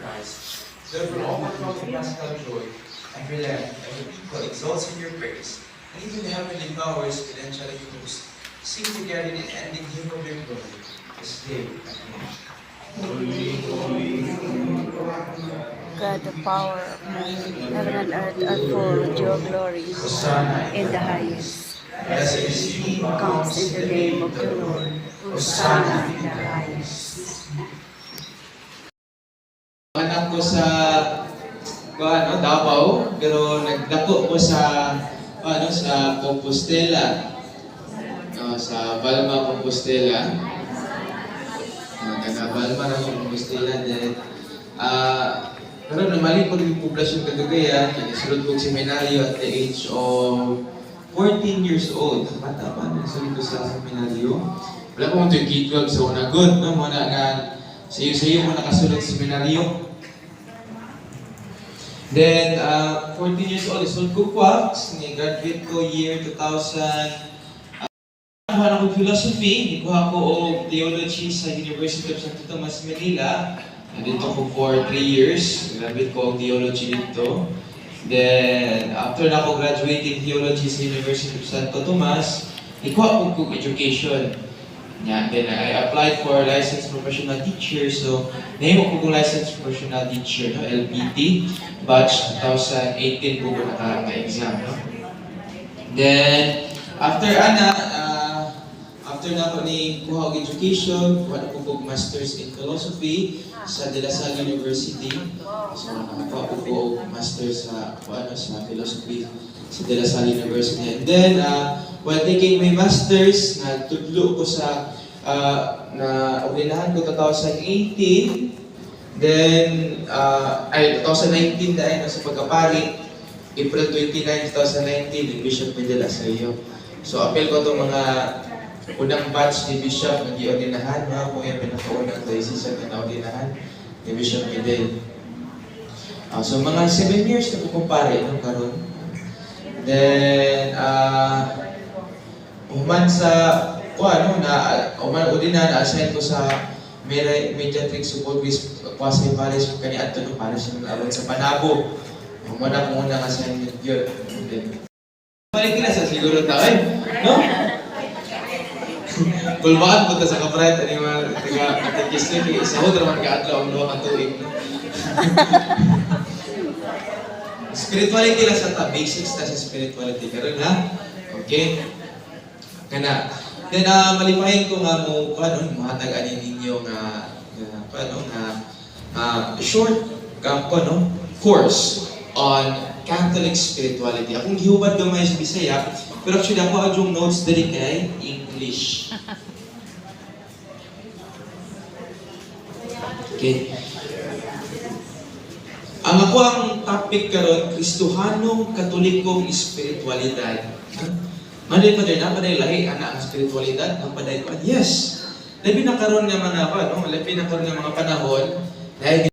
Christ. Therefore, overcome with paschal joy, and relent, and the people exalts in your praise, and even the heavenly powers with angelic hosts sing together in the ending hymn of your glory, this day and age. Holy, holy, holy, God, the power of heaven and earth are full with your glory. Hosanna In the highest. Blessed is he who Comes in the name of the Lord. Hosanna in the highest. Anak ko sa Davao, pero nagdako ko sa sa Compostela. Sa Balma, Compostela. Taga Balma na Compostela din. Pero namali ko yung poblasyon Cagayan, nagsulod ko seminaryo at the age of 14 years old. Bata pa, nagsulod ko sa seminaryo. Wala ko mong 12 sa unagot, no? Muna nga, sayo-sayo mo nakasulod sa seminaryo. Then, 14 years old, isulod ko Quarks, graduate ko year 2000. Nakuha ko philosophy, nakuha ko og theology sa University of Santo Tomas, Manila. Nandito ko for 3 years, graduate ko og theology dito. Then, after na ako graduating theology sa University of Santo Tomas, nakuha ko education. Yeah, then I applied for licensed professional teacher. So, nahimo ko kong licensed professional teacher, no? LPT, batch 2018 ko naka-exam. No? Then, after na ako ni kuha og education, kuha ko kong masters in philosophy sa De La Salle University. So, nakakuha ko og masters sa philosophy sa De La Salle University. And then, while taking my masters, nagtudlo ko sa na-ordinahan ko 2018. Then, 2019 dahil sa pagkapari, April 29, 2019, Bishop Medela sa iyo. So, appeal ko itong mga unang batch ni Bishop nag-iordinahan, mga kung yung pinakaunang diocese na naordinahan ni Bishop Medel. So, mga 7 years na kukumpare, no, karon. Then, uman sa na-assign ko sa Mediatrix Support with Pasay Paris kung kaniadto no para siya nag-abot sa Panabo. Muna ko unang assignment yun. Balik na sa siguro tayo, no? Kulmaan po ta sa kaprayat ani mga taga-katekis ni sa hodra man kaadlaw ang duha ka tuig. Spirituality lang sa ta, basics ta sa spirituality karon ha. Okay? Kana. Then malipahin ko nga mo mahatag ani ninyo nga short course on Catholic spirituality. Akong gihubad gamay sa Bisaya, pero actually ako adjong notes diri kay English. Okay. Ang ako ang topic karon, Kristohanong Katolikong Espiritualidad. Manay pa din, napaday lahi, anak ang spiritualidad, napaday ko. Yes! Labi na karon nga mga labi na karon nga mga panahon, dahil